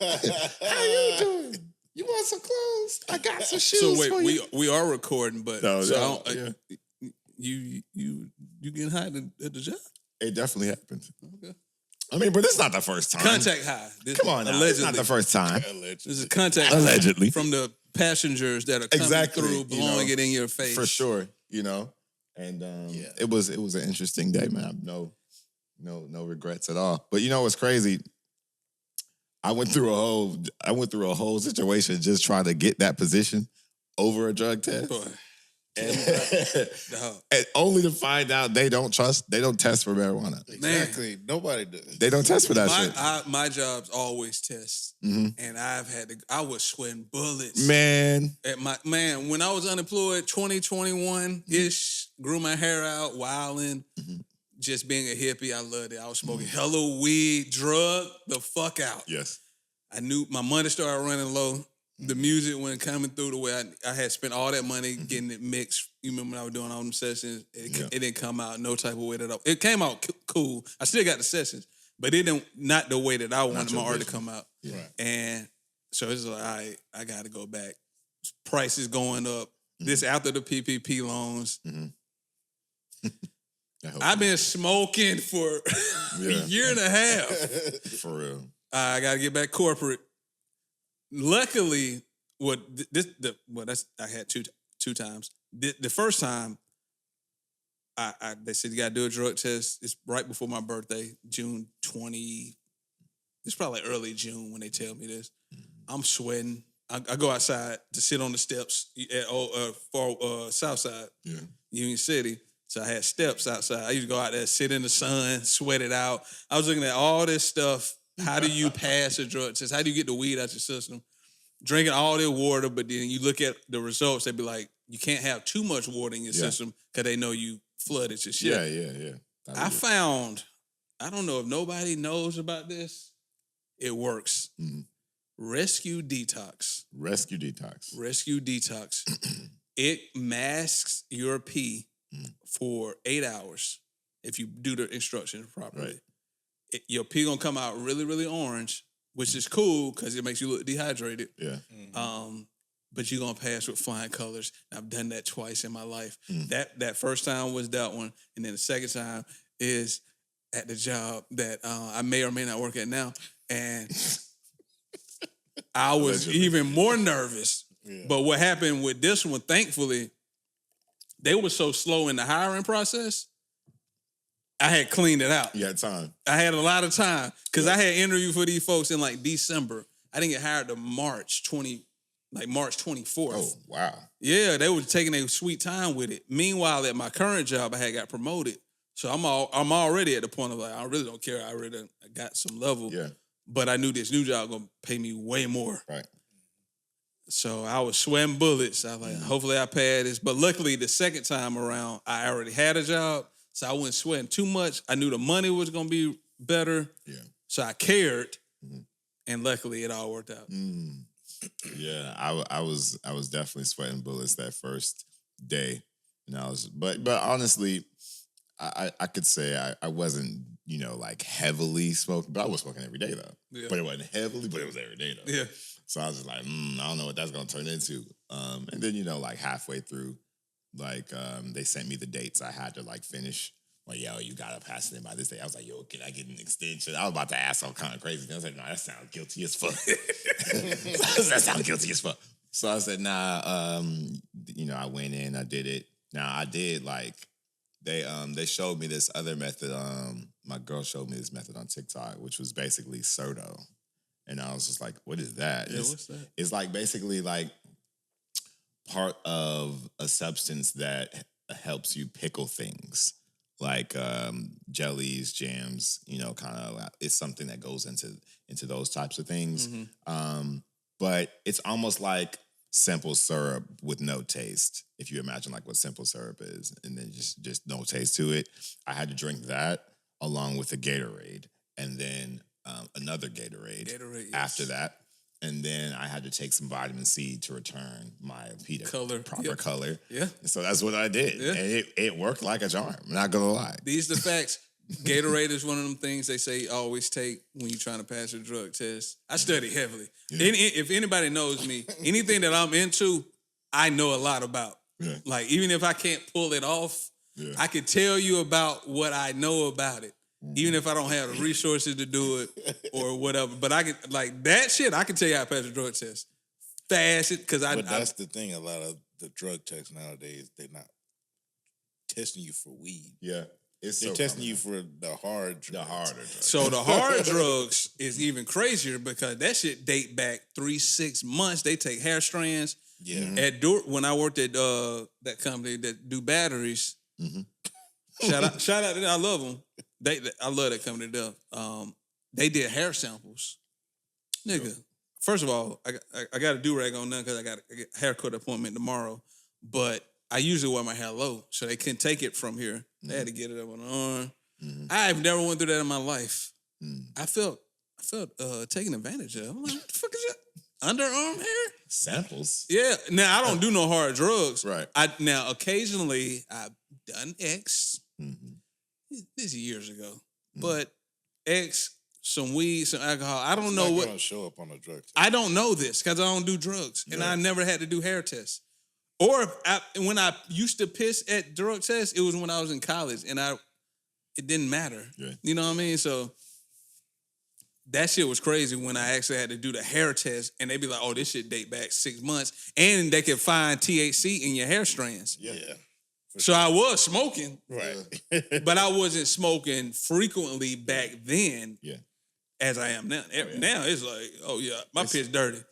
How you doing? You want some clothes? I got some shoes So wait, for you. we are recording, but No, so no, I don't, you getting high at the job? It definitely happened. Okay. I mean, but this is not the first time. Contact high. Come on now. It's not the first time. This is contact Allegedly. high from the passengers that are coming through, blowing it in your face. For sure, And it was an interesting day, man. No regrets at all. But you know what's crazy? I went through a whole situation just trying to get that position over a drug test. Boy. And only to find out they don't test for marijuana. Exactly. Nobody does. They don't test for that shit. My job's always tests. Mm-hmm. And I was sweating bullets. Man. When I was unemployed, 2021-ish, grew my hair out, wilding, just being a hippie, I loved it. I was smoking hella weed, drug the fuck out. Yes. I knew my money started running low. The music wasn't coming through the way I had spent all that money getting it mixed. You remember when I was doing all them sessions? It didn't come out no type of way that it came out cool. I still got the sessions, but it didn't not the way that I wanted my art to come out. Yeah. And so it's like, all right, I got to go back. Prices going up. This after the PPP loans. I've been smoking for a year and a half. For real. I got to get back corporate. Luckily, I had two times. The first time, they said you got to do a drug test. It's right before my birthday, June 20. It's probably early June when they tell me this. I'm sweating. I go outside to sit on the steps at South Side, Union City. So I had steps outside. I used to go out there, sit in the sun, sweat it out. I was looking at all this stuff. How do you pass a drug test? How do you get the weed out your system? Drinking all their water, but then you look at the results, they be like, you can't have too much water in your system because they know you flooded your shit. Yeah. I found, I don't know if nobody knows about this, it works. Rescue Detox. It masks your pee for 8 hours if you do the instructions properly. Right. Your pee gonna come out really, really orange, which is cool because it makes you look dehydrated. Yeah. But you're gonna pass with flying colors. I've done that twice in my life. That first time was that one, and then the second time is at the job that I may or may not work at now, and I was even more nervous. Yeah. But what happened with this one, thankfully, they were so slow in the hiring process. I had cleaned it out. You had time. I had a lot of time because I had interviewed for these folks in like December. I didn't get hired to March 24th. Oh, wow. Yeah, they were taking a sweet time with it. Meanwhile, at my current job, I had got promoted. So I'm already at the point of like, I really don't care. I already got some level. Yeah. But I knew this new job gonna pay me way more. Right. So I was sweating bullets. I was like, hopefully I pass this. But luckily, the second time around, I already had a job. So I wasn't sweating too much. I knew the money was going to be better. Yeah. So I cared. And luckily, it all worked out. Yeah, I was definitely sweating bullets that first day. And but honestly, I could say I wasn't, like heavily smoking, but I was smoking every day though. Yeah. But it wasn't heavily, but it was every day though. Yeah. So I was just like, I don't know what that's going to turn into. And then, like halfway through, like they sent me the dates I had to like finish. Like, yo, you got to pass it in by this day. I was like, yo, can I get an extension? I was about to ask some kind of crazy. I was like, no, that sounds guilty as fuck. That sounds guilty as fuck. So I said, nah, I went in, I did it. Now I did like, they showed me this other method. My girl showed me this method on TikTok, which was basically Serto. And I was just like, what is that? Yeah, what's that? It's like basically like part of a substance that helps you pickle things. Like jellies, jams, kind of. It's something that goes into those types of things. But it's almost like simple syrup with no taste. If you imagine like what simple syrup is, and then just no taste to it. I had to drink that along with a Gatorade, and then another Gatorade after that. And then I had to take some vitamin C to return my pee to proper color. Yeah. And so that's what I did. Yeah. And it worked like a charm. I'm not going to lie. These are the facts. Gatorade is one of them things they say always take when you're trying to pass a drug test. I study heavily. Yeah. If anybody knows me, anything that I'm into, I know a lot about. Yeah. Like, even if I can't pull it off, I can tell you about what I know about it. Even if I don't have the resources to do it or whatever. But I can, like, that shit, I can tell you how to pass a drug test. Fast, because But that's the thing. A lot of the drug tests nowadays, they're not testing you for weed. Yeah. They're testing you for the hard drugs. The harder drugs. So the hard drugs is even crazier because that shit date back 3-6 months. They take hair strands. Yeah. When I worked at that company that do batteries, shout out to them. I love them. I love that company to death. They did hair samples. Nigga, first of all, I got a do-rag on now because I got a haircut appointment tomorrow. But I usually wear my hair low, so they couldn't take it from here. They had to get it up on the arm. I've never went through that in my life. I felt taken advantage of. I'm like, what the fuck is that? Underarm hair? Samples. Yeah. Now, I don't do no hard drugs. Right. Now, occasionally, I've done X. This is years ago. But X, some weed, some alcohol. I don't know what. Gonna show up on a drug test. I don't know this because I don't do drugs. And I never had to do hair tests. Or when I used to piss at drug tests, it was when I was in college. And it didn't matter. Yeah. You know what I mean? So that shit was crazy when I actually had to do the hair test. And they'd be like, oh, this shit date back 6 months. And they could find THC in your hair strands. Yeah. So I was smoking. Right. But I wasn't smoking frequently back then as I am now. Now it's like, oh yeah, my piss dirty.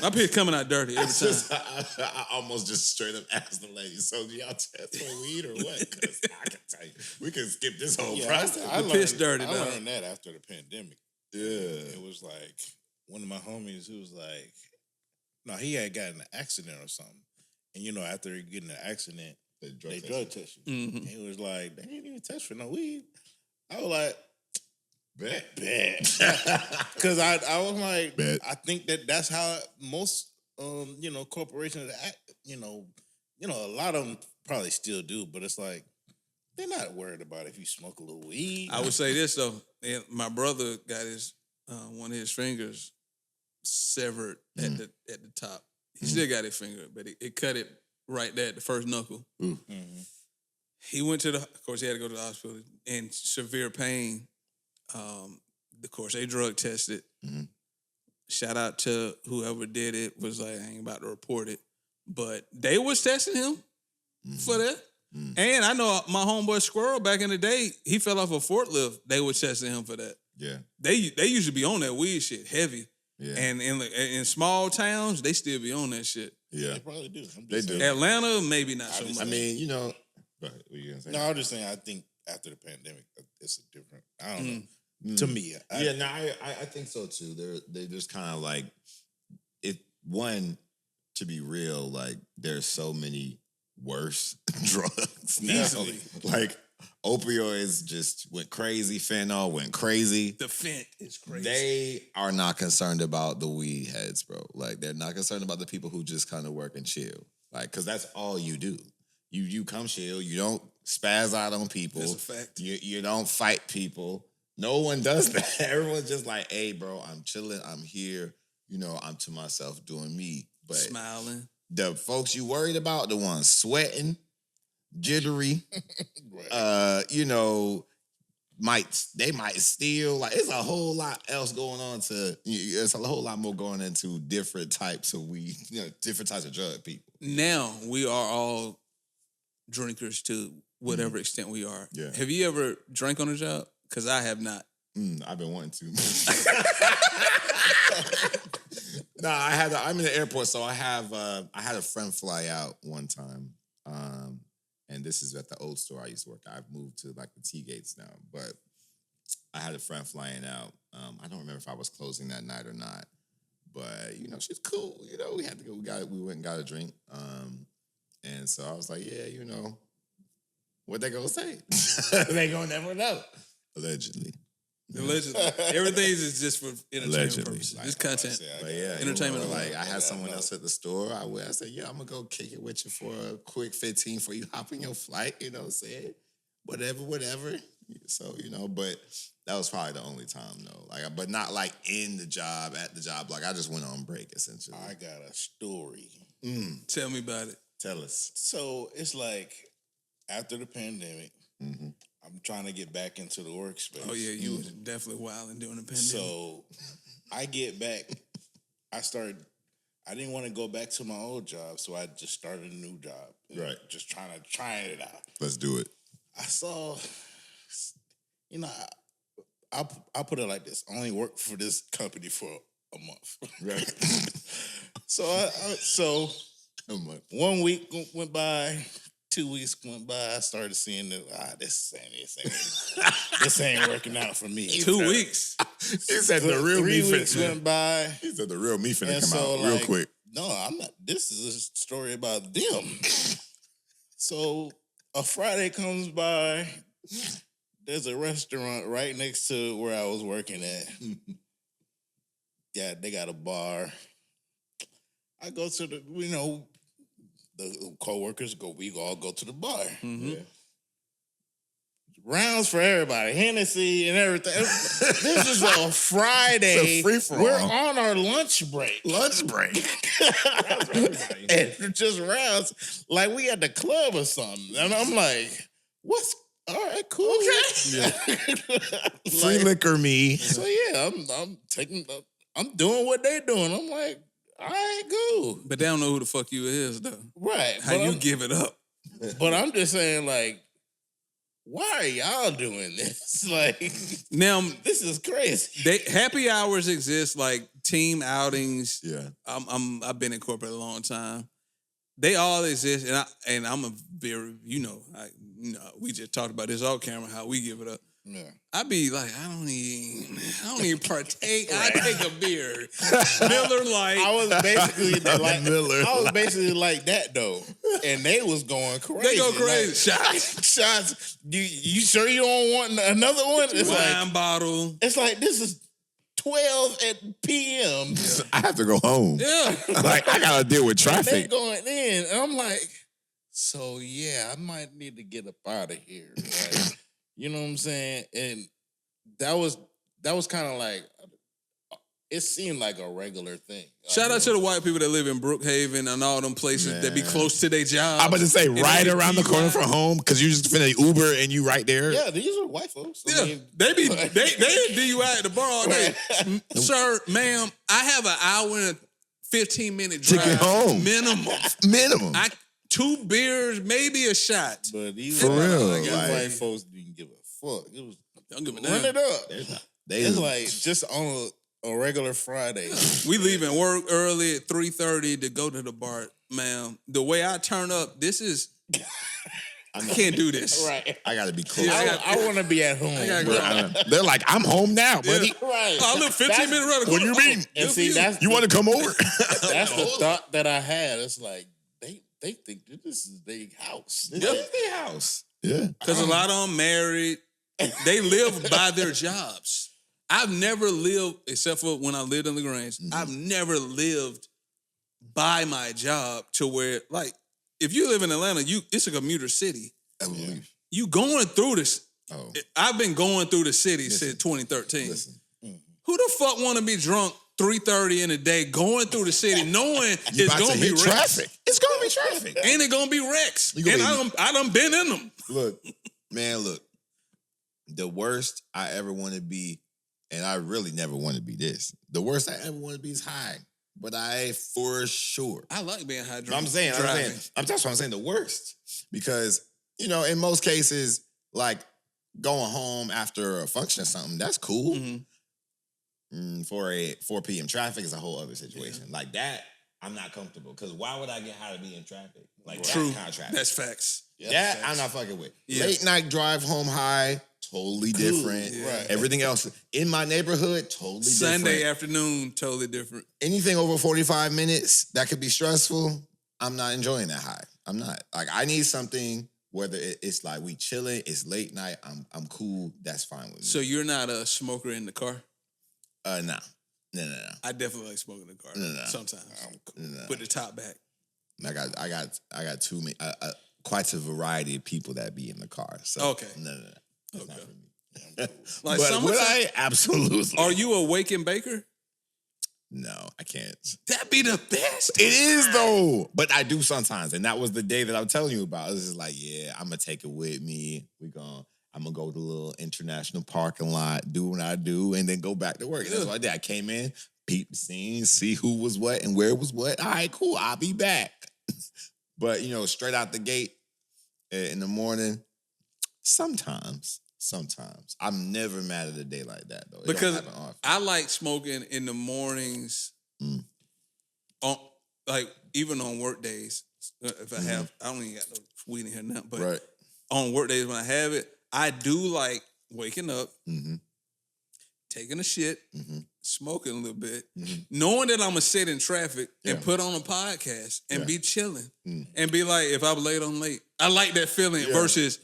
My piss coming out dirty every time. I almost just straight up asked the lady, so do y'all test for weed or what? Because I can tell you, we can skip this whole process. I piss dirty, I dog. learned that after the pandemic. Yeah. It was like, one of my homies who was like, no, he had gotten an accident or something. And, after he getting an accident, they drug test you. Mm-hmm. And he was like, they ain't even test for no weed. I was like, bet. Because I was like, Bet. I think that's how most, corporations act. A lot of them probably still do, but it's like, they're not worried about if you smoke a little weed. I would say this though. My brother got one of his fingers severed at the top. He still got his finger, but it cut it right there at the first knuckle. He went to of course, he had to go to the hospital in severe pain. Of course, they drug tested. Shout out to whoever did it. Was like, I ain't about to report it, but they was testing him for that. And I know my homeboy Squirrel back in the day, he fell off a forklift. They were testing him for that. Yeah. They used to be on that weed shit heavy. Yeah. And in small towns, they still be on that shit. Yeah. They probably do. They do. Atlanta, maybe not so much. I mean, go ahead. What are you gonna say? No, I was just saying, I think after the pandemic, it's a different, I don't know. To me. I think so too. They just kind of like, to be real, like, there's so many worse drugs now. Easily. Like, opioids just went crazy. Fentanyl went crazy. The fent is crazy. They are not concerned about the weed heads, bro. Like, they're not concerned about the people who just kind of work and chill. Like, because that's all you do. You come chill. You don't spaz out on people. That's a fact. You don't fight people. No one does that. Everyone's just like, hey, bro, I'm chilling. I'm here. I'm to myself doing me. But smiling. The folks you worried about, the ones sweating, jittery, they might steal. Like, it's a whole lot else going on it's a whole lot more going into different types of weed, different types of drug people. Now we are all drinkers to whatever extent we are. Yeah. Have you ever drank on a job? Because I have not. I've been wanting to. No, I'm in the airport, so I had a friend fly out one time. And this is at the old store I used to work at. I've moved to like the T-Gates now, but I had a friend flying out. I don't remember if I was closing that night or not, but she's cool. We had to go. We went and got a drink. And so I was like, yeah, what they gonna say? They gonna never know. Allegedly. Everything is just for entertainment Allegedly. purposes. This content. But yeah, Entertainment. Like, I had someone else at the store. I said, yeah, I'm gonna go kick it with you for a quick 15 before you hop in your flight. You know what I'm saying? Whatever. So, but that was probably the only time though. Like, but not like in the job, at the job. Like I just went on break essentially. I got a story. Tell me about it. Tell us. So it's like after the pandemic, I'm trying to get back into the workspace. Oh yeah, you was definitely wilding during the pandemic. So I get back. I didn't want to go back to my old job, so I just started a new job. Right. Just trying it out. Let's do it. I saw, I'll put it like this. I only worked for this company for a month. Right. So 1 week went by, 2 weeks went by. I started seeing that this ain't working out for me. 2 weeks. He said the real 3 me weeks finna. went by. He said the real me finna And come so, out real like, quick. No, I'm not. This is a story about them. So a Friday comes by. There's a restaurant right next to where I was working at. Yeah, they got a bar. I go to the co-workers go. We all go to the bar. Mm-hmm. Yeah. Rounds for everybody, Hennessy and everything. This is a Friday. It's a free-for-all. We're on our lunch break. And just rounds like we at the club or something. And I'm like, what's all right, cool. Okay. Free liquor me. So yeah, I'm doing what they're doing. I'm like, all right, cool. But they don't know who the fuck you is though. Right. How you give it up? But I'm just saying, like, why are y'all doing this? Like, Now this is crazy. Happy hours exist, like team outings. Yeah. I've been in corporate a long time. They all exist, and I'm a very we just talked about this off camera how we give it up. Yeah. I be like, I don't even partake. I take a beer, Miller Lite. I was basically like Miller. I was basically like that though, and they was going crazy. They go crazy. Like, shots. You sure you don't want another one? It's Wine bottle. It's like this is 12 at p.m. I have to go home. Yeah. Like I gotta deal with They traffic. going in, and I'm like, so yeah, I might need to get up out of here. Like, you know what I'm saying? And that was kind of like, it seemed like a regular thing. Shout out to the white people that live in Brookhaven and all them places that be close to their job. I'm about to say right around the corner from home because you just finna Uber and you right there. Yeah, these are white folks. Yeah, they DUI at the bar all day. Sir, ma'am, I have an hour and 15-minute drive. To get home. Minimum. 2 beers, maybe a shot. But these For real, like, like- white folks didn't give a fuck. It was Don't give a run damn. it up. It's like just on a regular Friday. We leaving work early at 3:30 to go to the bar, ma'am. The way I turn up, this is I can't do this. Right. I gotta be close. Yeah, I want to be at home. gotta go. They're like, I'm home now, buddy. Right. I live 15 minutes around the What corner. do you mean? And see, that's You want to come over? that's the thought that I had. It's like they think that this is their house. This is their house. Yeah. Because a lot of them married. They live by their jobs. I've never lived, except for when I lived in LaGrange, I've never lived by my job to where, like, if you live in Atlanta, it's a commuter city. I believe. You going through this. Oh. I've been going through the city since 2013. Listen. Who the fuck want to be drunk 3:30 in the day going through the city knowing You it's about going to to be hit wrecks? traffic. It's gonna be traffic. And it going to be wrecks. You gonna And I done been in them. Look, man, look. The worst I ever want to be, and I really never want to be this. The worst I ever want to be is high. But I for sure. I like being high drunk. That's what I'm saying. The worst. Because, in most cases, like going home after a function or something, that's cool. For a 4 p.m. traffic is a whole other situation. Yeah. Like that, I'm not comfortable. Because why would I get high to be in traffic? Like True. that kind of traffic. That's facts. That I'm not fucking with. Yeah. Late night drive home high, totally different. Yeah. Right. Everything else in my neighborhood, totally Sunday different. afternoon, totally different. Anything over 45 minutes that could be stressful, I'm not enjoying that high. I'm not. Like, I need something, whether it's like we chilling, it's late night, I'm cool, that's fine with me. So you're not a smoker in the car? No. I definitely like smoking in the car. No. Sometimes. No. Put the top back. I got too many, quite a variety of people that be in the car. So Okay. No. It's not Okay. for me. Like But would summertime- I? Absolutely. Are you a wake and baker? No, I can't. That'd be the best. It is though, but I do sometimes, and that was the day that I'm telling you about. It's just like, yeah, I'm gonna take it with me. I'm gonna go to the little international parking lot, do what I do, and then go back to work. And that's what I did. I came in, peep the scene, see who was what and where was what. All right, cool. I'll be back. But straight out the gate in the morning, sometimes. I'm never mad at a day like that though. It don't Because happen often. I like smoking in the mornings. On even on work days. If I have, I don't even got no weed in here now. But Right. on work days when I have it, I do like waking up, taking a shit, smoking a little bit, knowing that I'm gonna sit in traffic and put on a podcast and be chilling and be like, if I'm late, I'm late. I like that feeling versus,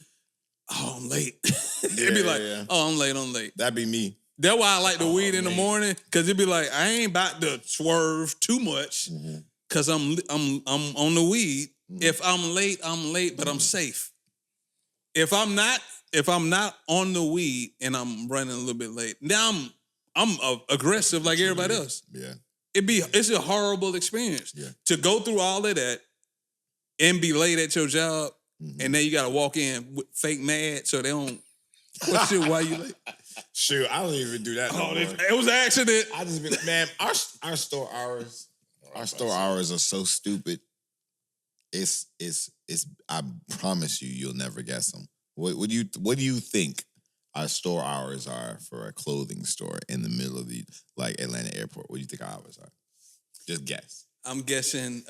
oh, I'm late. It'd be like, oh, I'm late. That'd be me. That's why I like the weed in the morning, because it'd be like, I ain't about to swerve too much because I'm on the weed. If I'm late, but I'm safe. If I'm not on the weed and I'm running a little bit late, now I'm aggressive like everybody else. Yeah. It's a horrible experience to go through all of that and be late at your job, and then you gotta walk in with fake mad so they don't question why you late. Shoot, I don't even do that. No more. It was an accident. I just be like, man, our store hours are so stupid. It's I promise you'll never guess them. What do you think our store hours are for a clothing store in the middle of the Atlanta airport? What do you think our hours are? Just guess. I'm guessing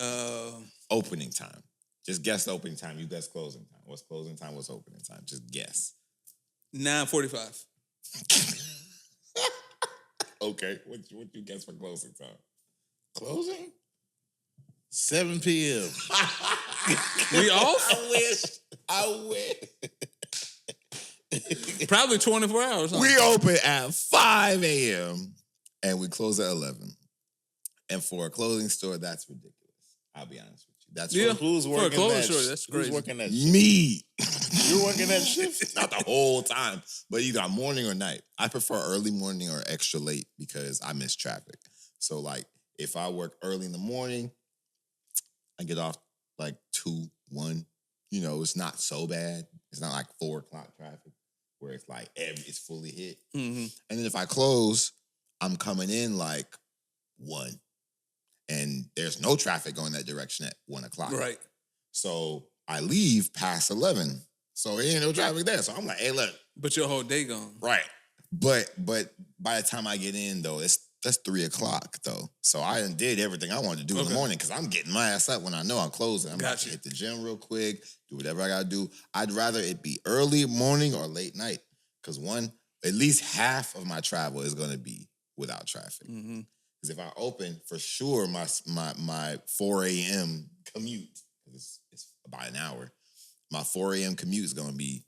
Opening time. Just guess the opening time. You guess closing time. What's closing time? What's opening time? Just guess. 9:45. Okay. What you guess for closing time? Closing? 7 p.m. We off? I wish. Probably 24 hours. Huh? We open at 5 a.m. and we close at 11. And for a clothing store, that's ridiculous. I'll be honest with you. That's Who's working for a clothing that? store, that's crazy. Who's working that shift? me. You're working that shift? Not the whole time, but either morning or night. I prefer early morning or extra late because I miss traffic. So if I work early in the morning, I get off 2, 1. It's not so bad. It's not like 4 o'clock traffic where it's it's fully hit. And then if I close, I'm coming in 1. And there's no traffic going that direction at 1 o'clock. Right. So I leave past 11. So there ain't no traffic there. So I'm like, hey, look. But your whole day gone. Right. But by the time I get in, though, that's 3 o'clock, though. So I done did everything I wanted to do in the morning because I'm getting my ass up when I know I'm closing. I'm about to hit the gym real quick, do whatever I got to do. I'd rather it be early morning or late night because at least half of my travel is going to be without traffic. Because if I open, for sure, my 4 a.m. commute, because it's about an hour, my 4 a.m. commute is going to be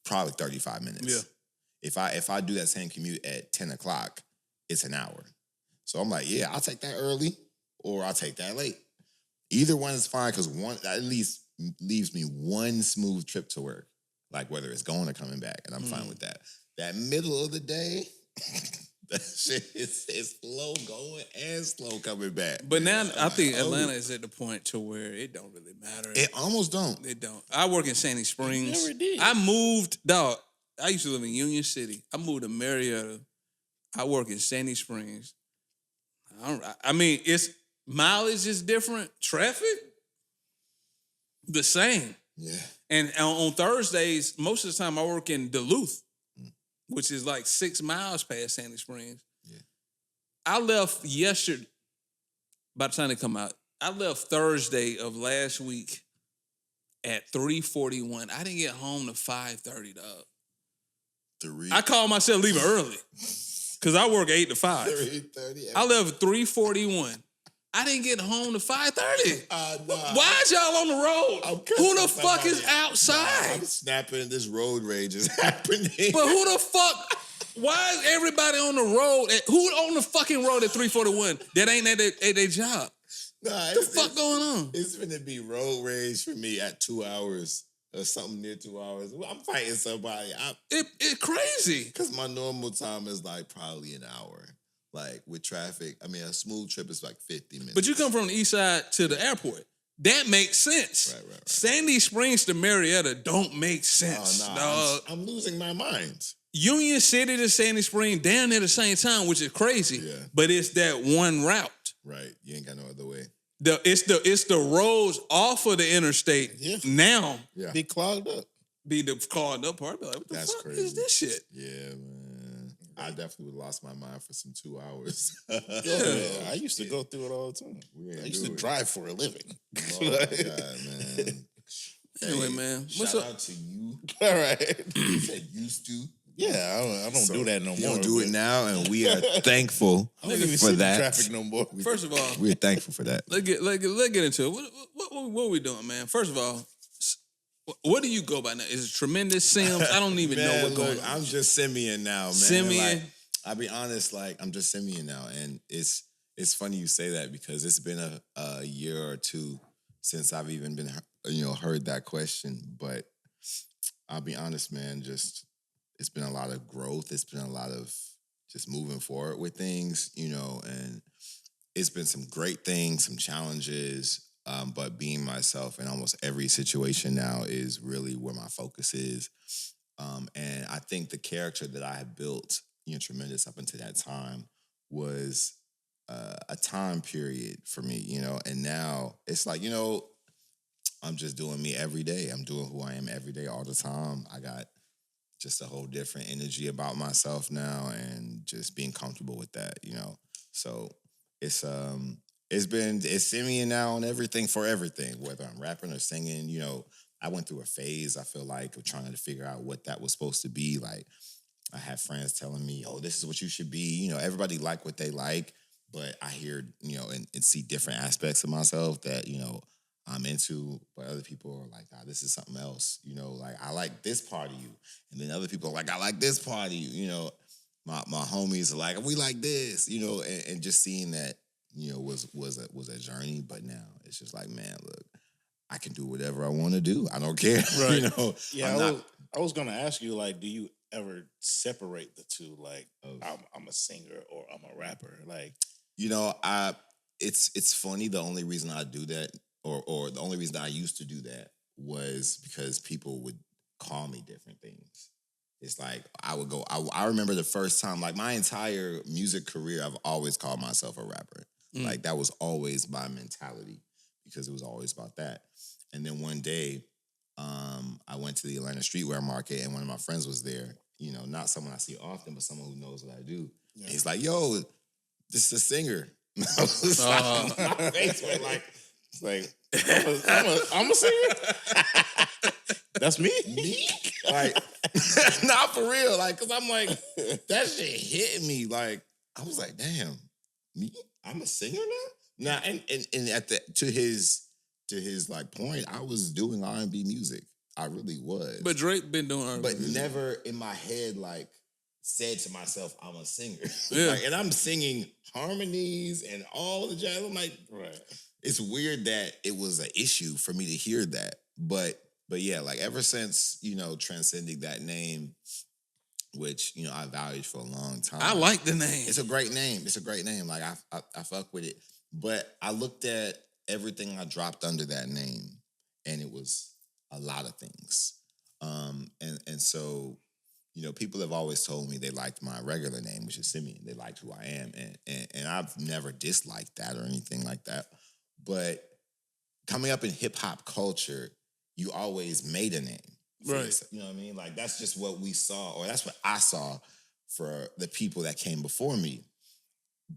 probably 35 minutes. Yeah. If I do that same commute at 10 o'clock, it's an hour. So I'm like, yeah, I'll take that early or I'll take that late. Either one is fine because one at least leaves me one smooth trip to work, whether it's going or coming back, and I'm fine with that. That middle of the day, that shit is slow going and slow coming back. But now I think Atlanta is at the point to where it don't really matter. It almost don't. It don't. I work in Sandy Springs. never did. I moved, dog. I used to live in Union City. I moved to Marietta. I work in Sandy Springs. I mean, it's mileage is different. Traffic, the same. Yeah. And on Thursdays, most of the time I work in Duluth, which is 6 miles past Sandy Springs. Yeah. I left yesterday, by the time they come out, I left Thursday of last week at 3:41. I didn't get home to 5:30, dog. I called myself leaving early because I work 8 to 5. 3:30. I left 3:41. I didn't get home to 5:30. Nah. Why is y'all on the road? Who the fuck is outside? I'm snapping. This road rage is happening. But who the fuck? Why is everybody on the road? Who on the fucking road at 3:41 that ain't at their job? Nah, What the fuck going on? It's gonna be road rage for me at 2 hours or something near 2 hours. I'm fighting somebody. It crazy. Because my normal time is like probably an hour. Like with traffic, I mean, a smooth trip is like 50 minutes. But you come from the east side to the airport. That makes sense. Right. Sandy Springs to Marietta don't make sense. Oh, no, dog. I'm losing my mind. Union City to Sandy Springs down there at the same time, which is crazy. Yeah. But it's that one route. Right. You ain't got no other way. It's the roads off of the interstate now Yeah. Be clogged up. be the clogged up part. Be like, what the That's fuck crazy. is this shit? Yeah, man. I definitely would have lost my mind for some 2 hours. Yeah, I used to go through it all the time. I used to drive for a living. Oh my God, man. Anyway, man, what's Shout up? out to you. All right. You said used to. Yeah, I don't do that no more. You don't do it now, and we are thankful I don't even for sit in that. traffic no more. First of all, We're thankful for that. let's get into it. What are we doing, man? First of all, what do you go by now? Is it Tremendous Sims? I don't even know what going on. I'm just Simeon now, man. Simeon. Like, I'll be honest, like I'm just Simeon now, and it's funny you say that because it's been a year or two since I've even been heard that question. But I'll be honest, man. Just it's been a lot of growth. It's been a lot of just moving forward with things, and it's been some great things, some challenges. But being myself in almost every situation now is really where my focus is. And I think the character that I had built, Tremendous up until that time was a time period for me, and now it's like, I'm just doing me every day. I'm doing who I am every day all the time. I got just a whole different energy about myself now and just being comfortable with that, So it's Simeon now on everything for everything, whether I'm rapping or singing, I went through a phase, I feel like, of trying to figure out what that was supposed to be. Like, I have friends telling me, oh, this is what you should be. Everybody like what they like, but I hear, and see different aspects of myself that, I'm into, but other people are like, this is something else. Like, I like this part of you. And then other people are like, I like this part of you. My homies are like, we like this, and just seeing that, was a journey. But now it's just like, man, look, I can do whatever I want to do. I don't care. Right. Yeah, I was gonna ask you, like, do you ever separate the two? Like, I'm a singer or I'm a rapper. Like, it's funny. The only reason I do that, or the only reason I used to do that, was because people would call me different things. It's like I would go. I remember the first time, like my entire music career, I've always called myself a rapper. Like that was always my mentality because it was always about that. And then one day, I went to the Atlanta Streetwear Market, and one of my friends was there. Not someone I see often, but someone who knows what I do. Yeah. And he's like, "Yo, this is a singer." My face went like, it's like I'm a singer. That's me. Me? Like, not for real. Like, cause I'm like, that shit hit me. Like, I was like, damn, me? I'm a singer now? Now, and to his like point, I was doing R&B music. I really was. But Drake been doing R&B but music. Never in my head like said to myself, I'm a singer. Yeah. Like, and I'm singing harmonies and all the jazz. I'm like, right. It's weird that it was an issue for me to hear that. But yeah, like ever since, transcending that name, which, I valued for a long time. I like the name. It's a great name. It's a great name. Like I fuck with it. But I looked at everything I dropped under that name, and it was a lot of things. And so, people have always told me they liked my regular name, which is Simeon. They liked who I am. And I've never disliked that or anything like that. But coming up in hip hop culture, you always made a name. Right. You know what I mean? Like, that's just what we saw, or that's what I saw for the people that came before me.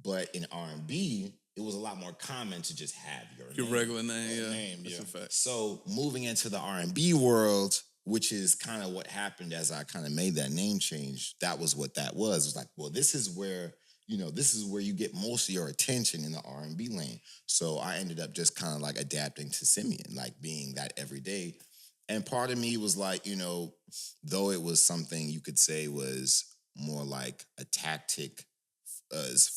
But in R&B, it was a lot more common to just have your name. Regular name, yeah. Name, That's a fact. So moving into the R&B world, which is kind of what happened as I kind of made that name change, that was what that was. It was like, well, this is where you get most of your attention in the R&B lane. So I ended up just kind of like adapting to Simeon, like being that every day. And part of me was like, though it was something you could say was more like a tactic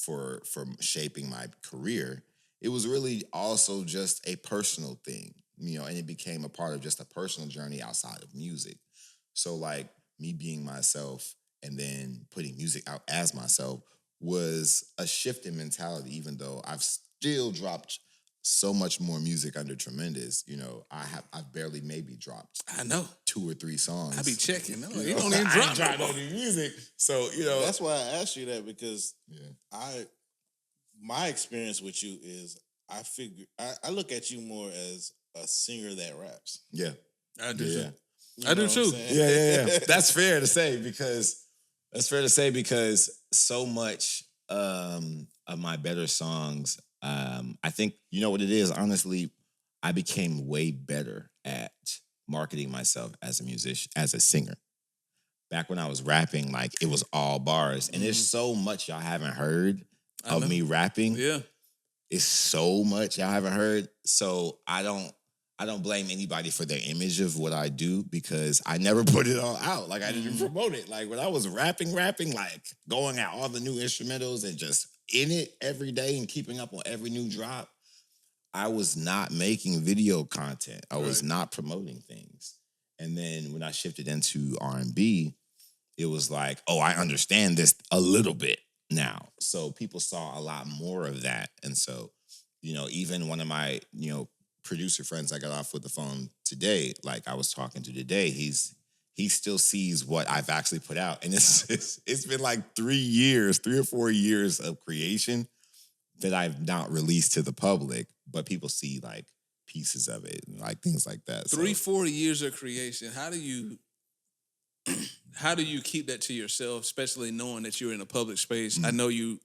for shaping my career, it was really also just a personal thing and it became a part of just a personal journey outside of music. So like me being myself and then putting music out as myself was a shift in mentality, even though I've still dropped so much more music under Tremendous. I've barely maybe dropped I know 2 or 3 songs. I be checking. I'm like, You you know, don't even I drop ain't dropped no no more. new music. So, That's why I asked you that, because yeah. my experience with you is I look at you more as a singer that raps. Yeah. I do Yeah. too. You I know do what I'm too. saying? Yeah. That's fair to say because so much of my better songs, I think, you know what it is? Honestly, I became way better at marketing myself as a musician, as a singer. Back when I was rapping, like it was all bars. And there's so much y'all haven't heard of me rapping. Yeah. It's so much y'all haven't heard. So I don't blame anybody for their image of what I do because I never put it all out. Like I didn't promote it. Like when I was rapping, like going out all the new instrumentals and just in it every day and keeping up on every new drop, I was not making video content. I was not promoting things. And then when I shifted into R&B, it was like, oh, I understand this a little bit now. So people saw a lot more of that. And so, even one of my, producer friends I got off with the phone today, like I was talking to today, he still sees what I've actually put out. And it's been like 3 or 4 years of creation that I've not released to the public, but people see like pieces of it, and like things like that. 3-4 years of creation. How do you keep that to yourself, especially knowing that you're in a public space? I know you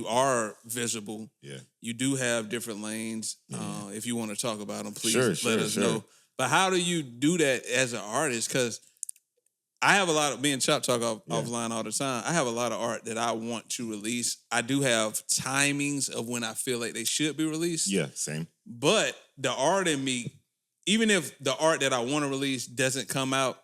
are visible. Yeah. You do have different lanes. If you want to talk about them, please Sure, let us know. But how do you do that as an artist? Because I have a lot of, me and Chop talk offline all the time. I have a lot of art that I want to release. I do have timings of when I feel like they should be released. Yeah, same. But the art in me, even if the art that I want to release doesn't come out,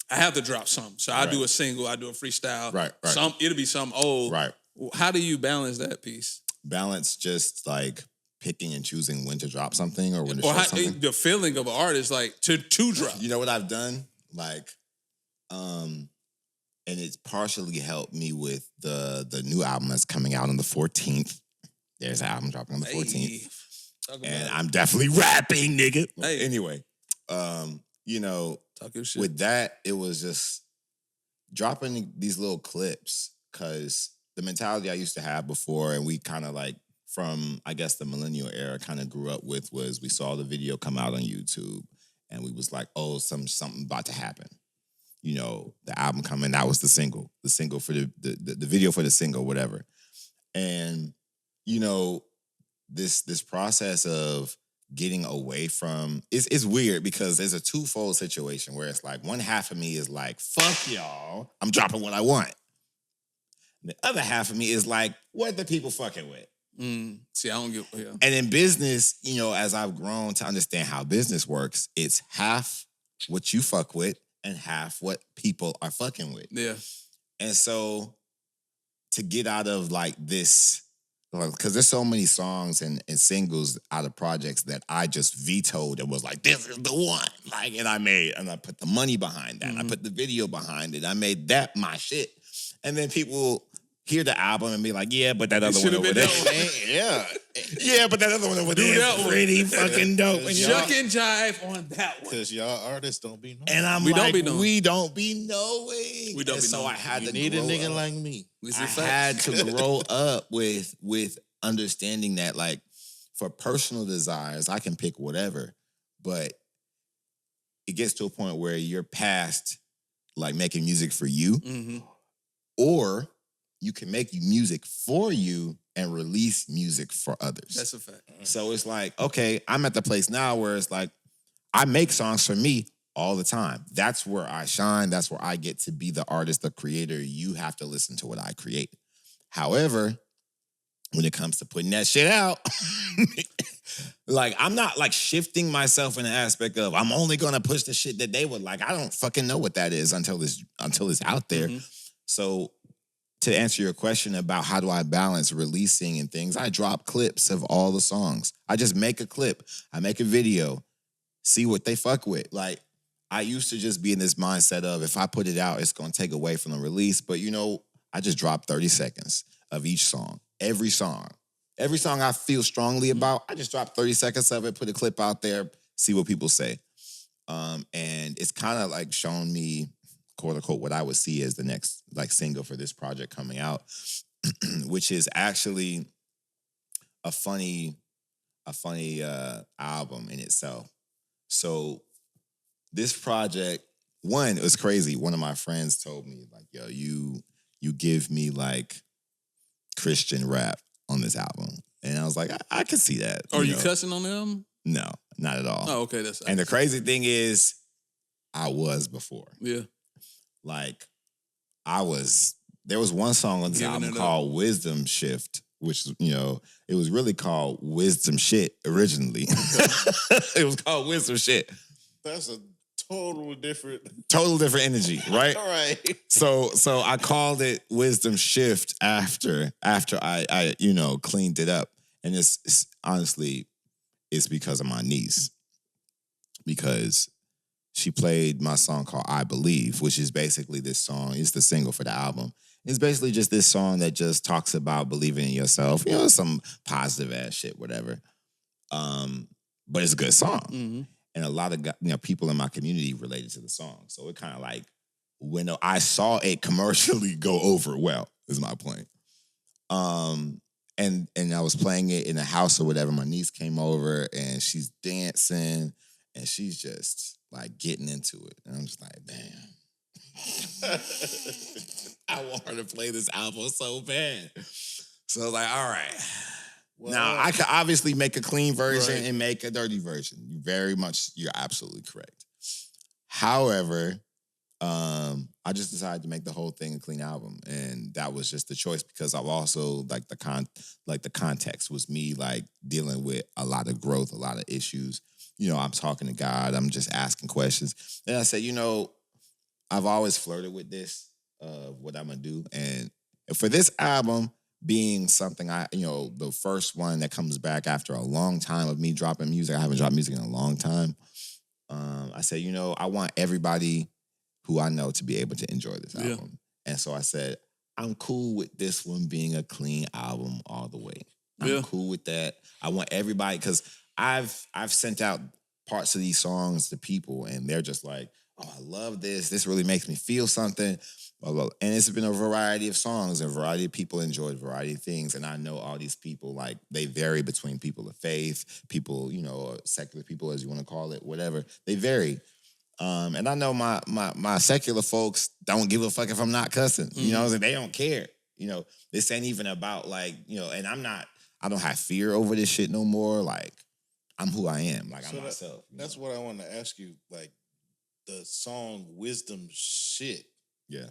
I have to drop something. So I do a single, I do a freestyle. Right. It'll be something old. Right. How do you balance that piece? Balance just like picking and choosing when to drop something or when to show something. The feeling of an artist, like to drop. You know what I've done? Like, and it's partially helped me with the new album that's coming out on the 14th. There's an album dropping on the 14th. And I'm definitely rapping, nigga. Hey. Anyway, Talk your shit. with that, it was just dropping these little clips because the mentality I used to have before, and we kind of like from, I guess, the millennial era kind of grew up with, was we saw the video come out on YouTube and we was like, oh, something about to happen. The album coming, that was the single for the video for the single, whatever. And, this process of getting away from, it's weird because there's a twofold situation where it's like one half of me is like, fuck y'all, I'm dropping what I want. And the other half of me is like, what the people fucking with? See, I don't get. Yeah. And in business, as I've grown to understand how business works, it's half what you fuck with and half what people are fucking with. Yeah. And so to get out of like this, because there's so many songs and singles out of projects that I just vetoed and was like, this is the one. Like, and I put the money behind that. I put the video behind it. I made that my shit. And then people hear the album and be like, yeah, but that other one over there. Yeah, but that other one over there is pretty fucking dope. And Shuck and jive on that one. Because y'all artists don't be knowing. And I'm we like, don't be knowing. we don't be knowing. We don't and be so knowing. I had You to need a grow nigga up. like me. I had to grow up with understanding that, like, for personal desires, I can pick whatever, but it gets to a point where you're past like making music for you, or you can make music for you and release music for others. That's a fact. So it's like, okay, I'm at the place now where it's like, I make songs for me all the time. That's where I shine. That's where I get to be the artist, the creator. You have to listen to what I create. However, when it comes to putting that shit out, like, I'm not like shifting myself in the aspect of I'm only gonna push the shit that they would like. I don't fucking know what that is until it's out there. So to answer your question about how do I balance releasing and things, I drop clips of all the songs. I just make a clip. I make a video. see what they fuck with. Like, I used to just be in this mindset of if I put it out, it's gonna take away from the release. But I just dropped 30 seconds of each song. Every song I feel strongly about, I just dropped 30 seconds of it, put a clip out there, see what people say. And it's kind of like shown me, quote unquote, what I would see as the next like single for this project coming out, which is actually a funny album in itself. So this project, one, it was crazy. One of my friends told me, like, yo, you give me like Christian rap on this album. And I was like, I can see that. Are you cussing on them? No, not at all. Oh, okay. And the crazy thing is, I was before. Yeah. Like, there was one song on this album called Wisdom Shift, which, it was really called Wisdom Shit originally. It was called Wisdom Shit. That's a total different energy, right? All right. So I called it Wisdom Shift after I cleaned it up. And it's honestly, it's because of my niece. Because she played my song called I Believe, which is basically this song. It's the single for the album. It's basically just this song that just talks about believing in yourself. Some positive ass shit, whatever. But it's a good song. Mm-hmm. And a lot of people in my community related to the song. So it kind of like, when I saw it commercially go over well, is my point. And I was playing it in the house or whatever. My niece came over and she's dancing and she's just like getting into it. And I'm just like, damn. I want her to play this album so bad. So I was like, all right. Well, now, I could obviously make a clean version and make a dirty version. You're absolutely correct. However, I just decided to make the whole thing a clean album. And that was just the choice because I've also, the context was me, like, dealing with a lot of growth, a lot of issues. I'm talking to God. I'm just asking questions. And I said, I've always flirted with this, what I'm going to do. And for this album, being something the first one that comes back after a long time of me dropping music. I haven't dropped music in a long time. I said, I want everybody who I know to be able to enjoy this album. And so I said, I'm cool with this one being a clean album all the way. I'm cool with that. I want everybody, because I've sent out parts of these songs to people and they're just like, oh, I love this. This really makes me feel something. And it's been a variety of songs and a variety of people enjoyed a variety of things. And I know all these people, like, they vary between people of faith, people, secular people, as you want to call it, whatever. They vary. And I know my secular folks don't give a fuck if I'm not cussing. Mm-hmm. They don't care. This ain't even about, like, and I don't have fear over this shit no more. Like, I'm who I am. Like, I'm myself. That's what I want to ask you. Like, the song Wisdom Shit. Yeah.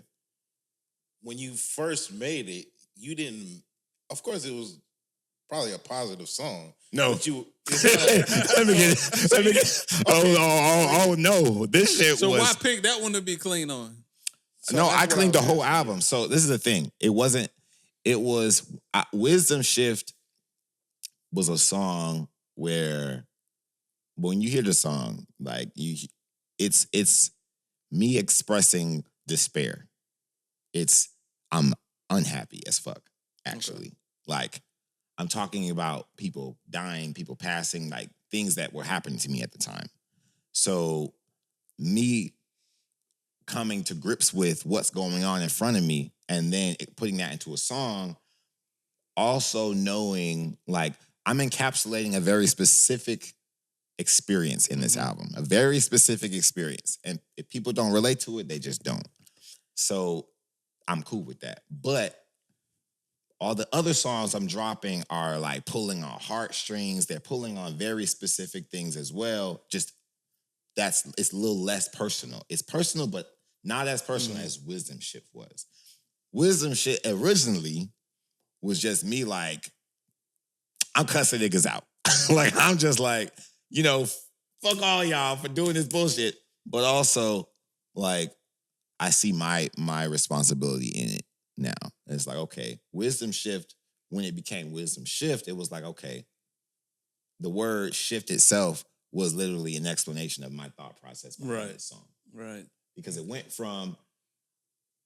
When you first made it, you didn't, of course it was probably a positive song. No. But you, let me get it. Oh, no. This shit so was. why pick that one to be clean on? So I cleaned the whole album. So this is the thing. Wisdom Shift was a song where when you hear the song, like, it's me expressing despair. I'm unhappy as fuck, actually. Okay. Like, I'm talking about people dying, people passing, like, things that were happening to me at the time. So me coming to grips with what's going on in front of me and then putting that into a song, also knowing, like, I'm encapsulating a very specific experience in this album, a very specific experience. And if people don't relate to it, they just don't. So I'm cool with that. But all the other songs I'm dropping are, like, pulling on heartstrings. They're pulling on very specific things as well. Just it's a little less personal. It's personal, but not as personal as Wisdom Shit was. Wisdom Shit originally was just me, like, I'm cussing niggas out. Like, I'm just like, fuck all y'all for doing this bullshit. But also, like, I see my responsibility in it now. And it's like, okay, Wisdom Shift, when it became Wisdom Shift, it was like, okay, the word shift itself was literally an explanation of my thought process behind Right. this song. Right. Because it went from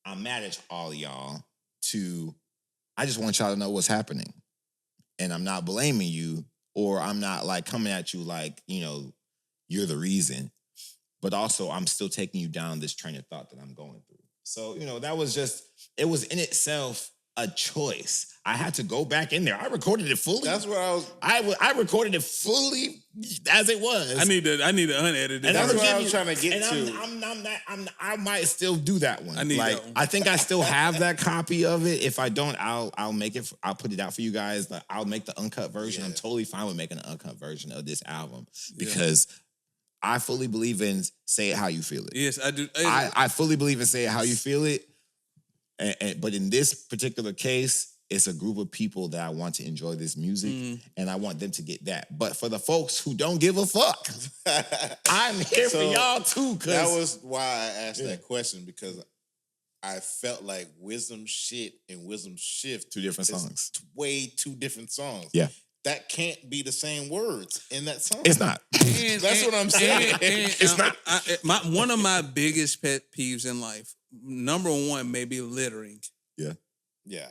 I'm mad at all y'all to I just want y'all to know what's happening. And I'm not blaming you, or I'm not like coming at you like, you're the reason. But also I'm still taking you down this train of thought that I'm going through. So, that was it was in itself a choice. I had to go back in there. I recorded it fully. That's what I was. I recorded it fully as it was. I need to unedit it. And that's what I was trying to get to. I might still do that one. I need that one. I think I still have that copy of it. If I don't, I'll make it. I'll put it out for you guys. I'll make the uncut version. Yeah. I'm totally fine with making an uncut version of this album because I fully believe in say it how you feel it. Yes, I do. I fully believe in say it how you feel it. But in this particular case, it's a group of people that I want to enjoy this music, and I want them to get that. But for the folks who don't give a fuck, I'm here for y'all too. That was why I asked that question, because I felt like Wisdom Shit and Wisdom Shift, two different songs, way two different sons. Yeah. That can't be the same words in that song. It's not. That's what I'm saying. It's not. One of my biggest pet peeves in life, number one, may be littering. Yeah. Yeah,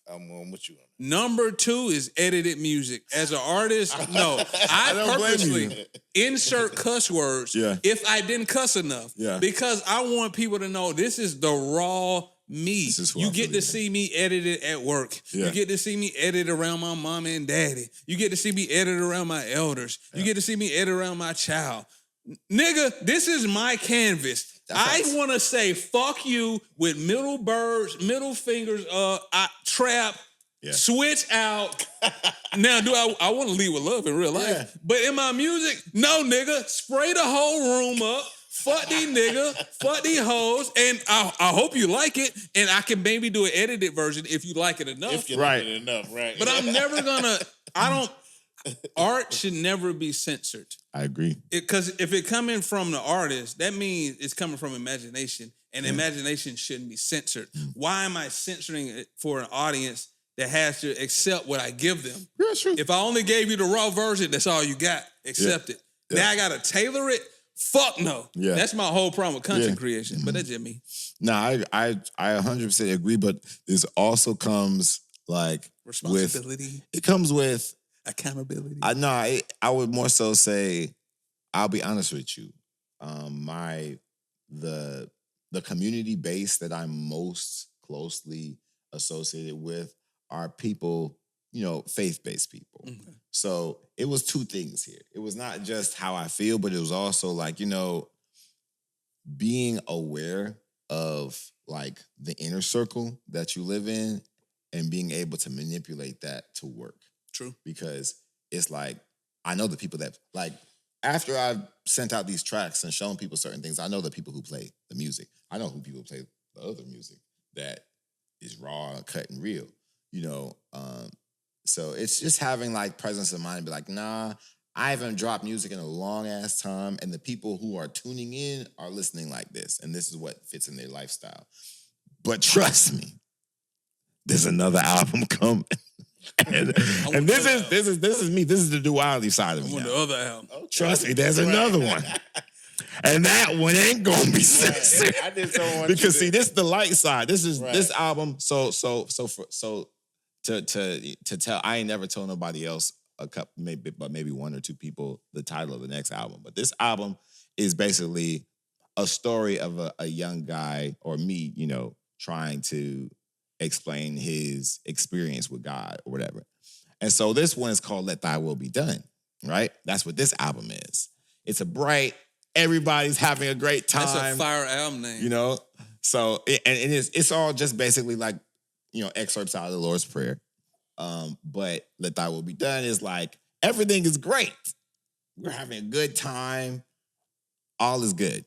I'm with you on that. Number two is edited music. As an artist, no. I don't blame purposely insert cuss words if I didn't cuss enough. Yeah. Because I want people to know this is the raw me. You get to see me edited at work. Yeah. You get to see me edited around my mama and daddy. You get to see me edited around my elders. You get to see me edited around my child. Nigga, this is my canvas. I want to say fuck you with middle fingers, trap, switch out. Now, do I want to lead with love in real life? Yeah. But in my music, no, nigga, spray the whole room up. Fuck these niggas, fuck these hoes, and I hope you like it, and I can maybe do an edited version if you like it enough. If you like it enough, right. But I'm never gonna, art should never be censored. I agree. Because if it coming from the artist, that means it's coming from imagination, and imagination shouldn't be censored. Why am I censoring it for an audience that has to accept what I give them? Yeah, sure. If I only gave you the raw version, that's all you got. Accept it. Yeah. Now I gotta tailor it. Fuck no. Yeah. That's my whole problem with content creation. But that's just me. No, I 100% agree. But this also comes like responsibility. It comes with accountability. I would more so say, I'll be honest with you. The community base that I'm most closely associated with are people, faith-based people. Okay. So it was two things here. It was not just how I feel, but it was also like, being aware of like the inner circle that you live in and being able to manipulate that to work. True. Because it's like, I know the people that, like, after I've sent out these tracks and shown people certain things, I know the people who play the music. I know who people play the other music that is raw, cut, and real, So it's just having like presence of mind and be like, nah, I haven't dropped music in a long ass time, and the people who are tuning in are listening like this, and this is what fits in their lifestyle. But trust me, there's another album coming. and this is me. This is the duality side of me. The other album. Okay. Trust me, there's another one. And that one ain't gonna be censored. I just don't want because see, this is the light side. This is this album. So to tell, I ain't never told nobody else maybe one or two people the title of the next album. But this album is basically a story of a young guy or me, trying to explain his experience with God or whatever. And so this one is called Let Thy Will Be Done, right? That's what this album is. It's a bright, everybody's having a great time. That's a fire album name. So it's all just basically like, excerpts out of the Lord's Prayer. But Let Thy Will Be Done is like, everything is great. We're having a good time. All is good.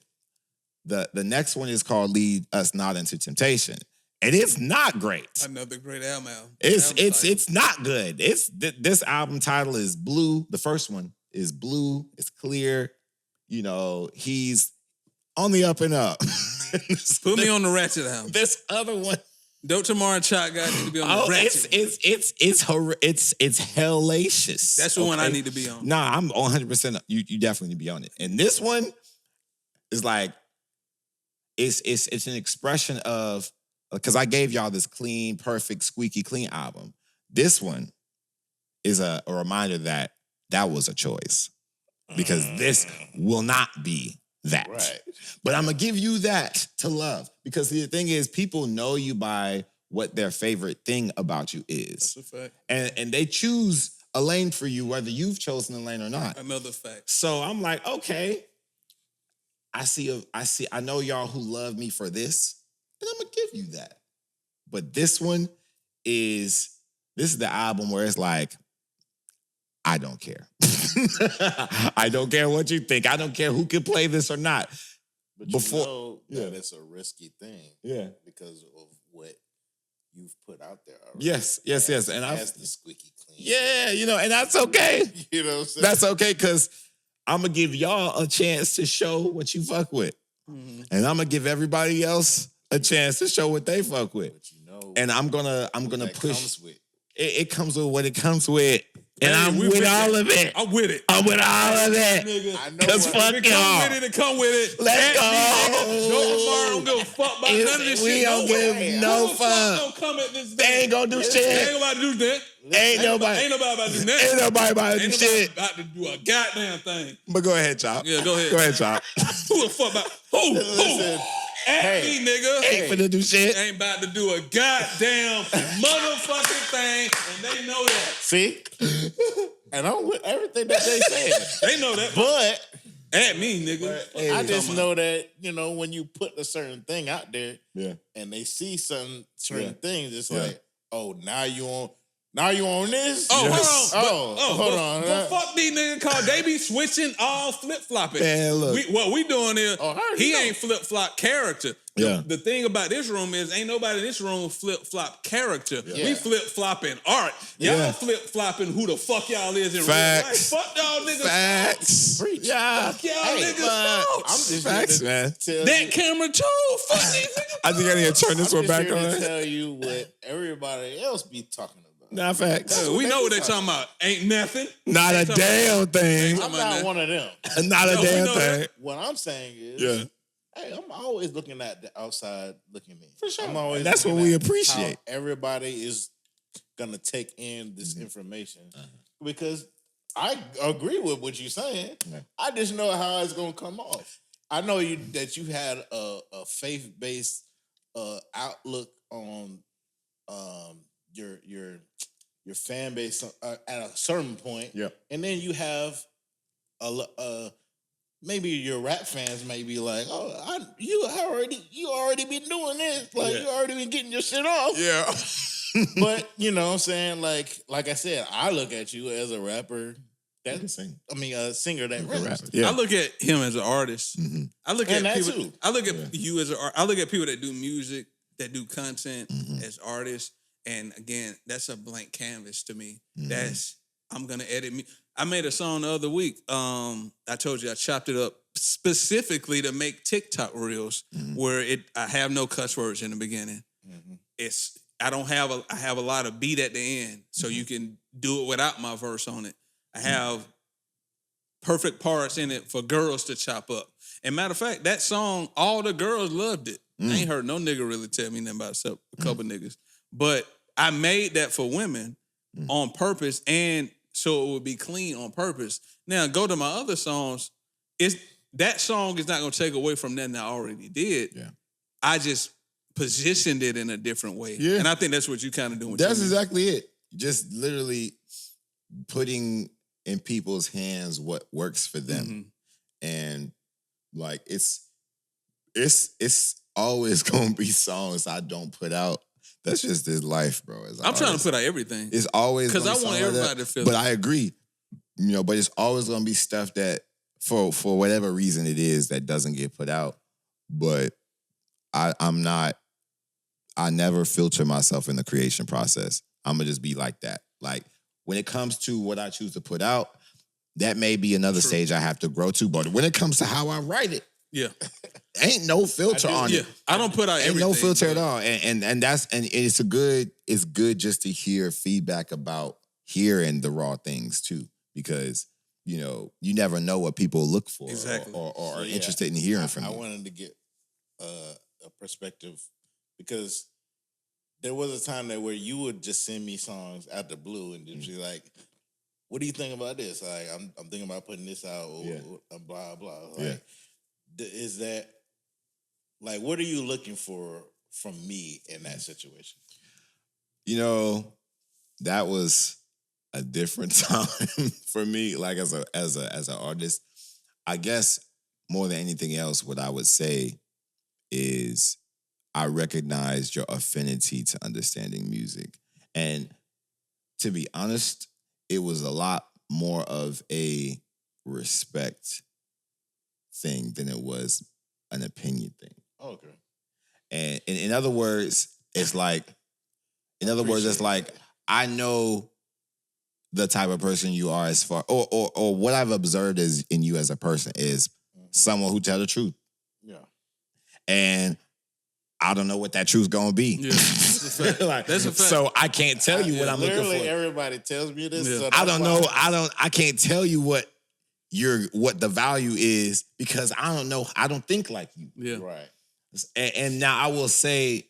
The next one is called Lead Us Not Into Temptation. And it's not great. Another great album. It's not good. This album title is Blue. The first one is Blue. It's clear. He's on the up and up. Put me on the ratchet album. This other one Dope Tomorrow and Chalk guy need to be on Oh, the it's hellacious. That's the one I need to be on. Nah, I'm 100%. You definitely need to be on it. And this one is like, it's an expression of, because I gave y'all this clean, perfect, squeaky clean album. This one is a reminder that was a choice, because this will not be that. Right. But I'm going to give you that to love, because the thing is, people know you by what their favorite thing about you is. That's a fact. And they choose a lane for you, whether you've chosen a lane or not. Another fact. So I'm like, okay, I know y'all who love me for this, and I'm going to give you that. But this is the album where it's like, I don't care. I don't care what you think. I don't care who can play this or not. But Before, that it's a risky thing. Yeah. Because of what you've put out there already. Yes. And as the squeaky clean. Yeah, and that's okay. You know what I'm saying? That's okay, because I'm going to give y'all a chance to show what you fuck with. Mm-hmm. And I'm going to give everybody else a chance to show what they fuck with. But you know, and I'm gonna push. Comes with. It comes with what it comes with. And hey, I'm with all of it. I'm with it. I'm with all of it. Because fuck y'all. Come with it. Let's go. Tomorrow don't give a fuck about none of this shit. We don't give no fuck. Don't come at this they ain't gonna do shit. Ain't nobody do that. Ain't nobody about to do that. Ain't nobody about to do shit. About to do a goddamn thing. But go ahead, Chop. Yeah, go ahead. Go ahead, Chop. Who the fuck about? Who? Listen. At me, nigga. Ain't finna do shit. Ain't about to do a goddamn motherfucking thing, and they know that. See? And I'm with everything that they said. They know that. But at me, nigga. I just know that, when you put a certain thing out there, yeah, and they see certain things, it's like, oh, now you on this? Oh, yes. Hold on. But fuck these niggas, cause they be switching all flip-flopping. Man, look. What we doing is, he know? ain't flip-flop character. Yeah. The thing about this room is, ain't nobody in this room flip-flop character. Yeah. We flip-flopping art. Y'all flip-flopping who the fuck y'all is in real life. Fuck y'all niggas. Facts. Preach. Yeah. Fuck y'all niggas. I'm just Facts, man. That camera too. Fuck these niggas. I think I need to turn this one back I'm on. just here to tell you what everybody else be talking about. Nah, facts. We know what they talking about. Ain't nothing. Not a damn thing. I'm not one of them. Not a damn thing. What I'm saying is, hey, I'm always looking at the outside looking in. For sure. I'm always that's what we appreciate. How everybody is gonna take in this information because I agree with what you're saying. Yeah. I just know how it's gonna come off. I know that you had a faith-based outlook on your fan base at a certain point. Yeah. And then you have maybe your rap fans may be like, oh, you already been doing this. Like, you already been getting your shit off. Yeah. But, you know what I'm saying? Like I said, I look at you as a rapper. A singer that raps. Yeah. I look at him as an artist. Mm-hmm. I look and at that people. Too. I look at you as I look at people that do music, that do content as artists. And again, that's a blank canvas to me. I'm gonna edit me. I made a song the other week. I told you I chopped it up specifically to make TikTok reels where I have no cuss words in the beginning. I have a lot of beat at the end, so you can do it without my verse on it. I have perfect parts in it for girls to chop up. And matter of fact, that song, all the girls loved it. I ain't heard no nigga really tell me nothing about it except a couple niggas. But I made that for women on purpose, and so it would be clean on purpose. Now, go to my other songs. That song is not going to take away from nothing I already did. Yeah. I just positioned it in a different way. Yeah. And I think that's what you kind of doing. That's exactly it. Just literally putting in people's hands what works for them. And like, it's always going to be songs I don't put out. That's just this life, bro. I'm trying to put out everything. It's always because I want everybody to feel it. But I agree. But it's always going to be stuff that for whatever reason it is that doesn't get put out. But I never filter myself in the creation process. I'm going to just be like that. Like, when it comes to what I choose to put out, that may be another stage I have to grow to. But when it comes to how I write it, ain't no filter on Yeah, it. I don't put out Ain't everything. no filter at but- all. And it's good just to hear feedback about hearing the raw things too, because you never know what people look for Exactly. or So, are yeah, interested in hearing from I you. wanted to get a perspective because there was a time that where you would just send me songs out the blue and just be like, "What do you think about this?" Like, I'm thinking about putting this out. Or blah blah. Like, is that like what are you looking for from me in that situation? That was a different time for me. Like as an artist, I guess more than anything else, what I would say is I recognized your affinity to understanding music. And to be honest, it was a lot more of a respect thing than it was an opinion thing. Okay. And in other words, it's like, I know the type of person you are as far, or what I've observed is in you as a person is someone who tell the truth. Yeah. And I don't know what that truth's gonna be. Yeah, that's a fact. That's a fact. So I can't tell you what I'm looking Literally, for. everybody tells me this. Yeah. So I that's don't why know. I can't tell you what the value is because I don't know. I don't think like you. Yeah. Right. And now I will say,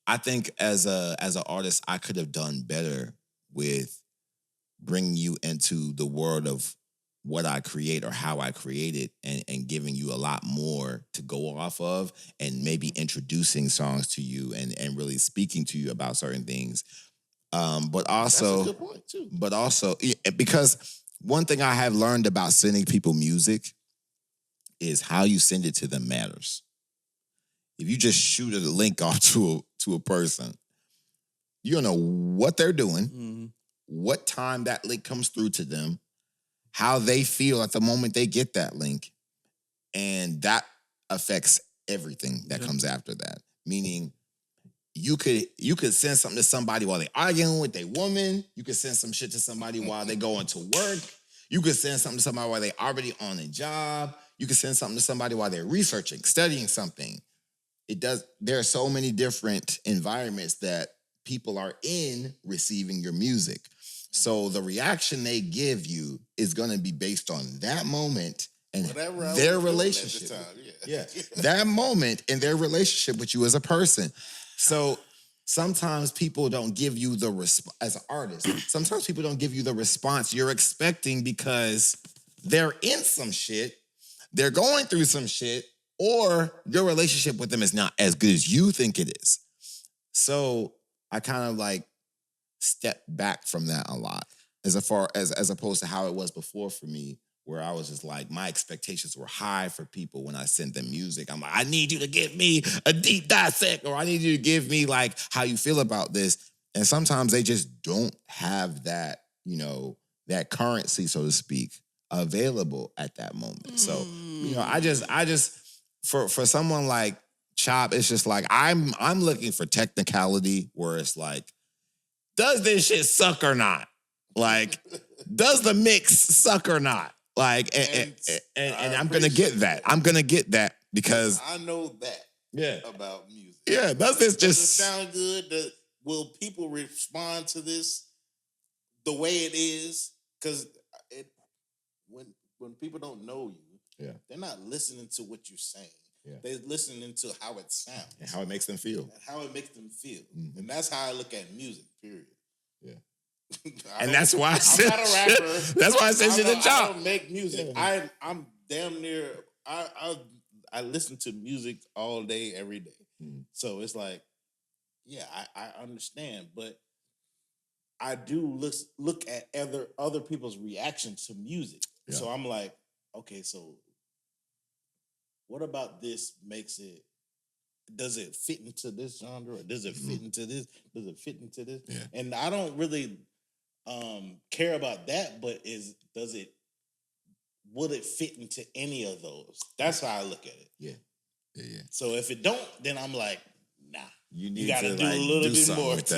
I think as an artist, I could have done better with bringing you into the world of what I create or how I create it and giving you a lot more to go off of and maybe introducing songs to you and really speaking to you about certain things. But also, That's a good point too. But also, because one thing I have learned about sending people music is how you send it to them matters. If you just shoot a link off to a person, you don't know what they're doing, what time that link comes through to them, how they feel at the moment they get that link, and that affects everything that comes after that. Meaning, you could send something to somebody while they're arguing with their woman. You could send some shit to somebody while they going to work. You could send something to somebody while they already on a job. You could send something to somebody while they're researching, studying something. There are so many different environments that people are in receiving your music. So the reaction they give you is going to be based on that moment and their relationship. That moment and their relationship with you as a person. So sometimes people don't give you the response as an artist. Sometimes people don't give you the response you're expecting because they're in some shit, they're going through some shit, or your relationship with them is not as good as you think it is. So I kind of like step back from that a lot as opposed to how it was before for me, where I was just like, my expectations were high for people when I sent them music. I'm like, I need you to give me a deep dissect, or I need you to give me like how you feel about this. And sometimes they just don't have that, that currency, so to speak, available at that moment. So, I just for someone like Chop, it's just like I'm looking for technicality where it's like, does this shit suck or not? Like, does the mix suck or not? Like, and I'm gonna get that. I'm gonna get that because I know that about music. Yeah, does this Does just it sound good? Will people respond to this the way it is? Because when people don't know you, they're not listening to what you're saying. Yeah. They're listening to how it sounds. And how it makes them feel. Mm-hmm. And that's how I look at music, period. Yeah. And that's why I'm not a rapper. That's why I said you the job. I don't make music. Yeah. I'm damn near I listen to music all day, every day. Mm. So it's like, yeah, I understand, but I do look at other people's reaction to music. Yeah. So I'm like, okay, so what about this makes it? Does it fit into this genre? Or does it fit into this? Does it fit into this? Yeah. And I don't really care about that, but would it fit into any of those? That's how I look at it. Yeah. So if it don't, then I'm like, nah. You got to do a little bit more with that.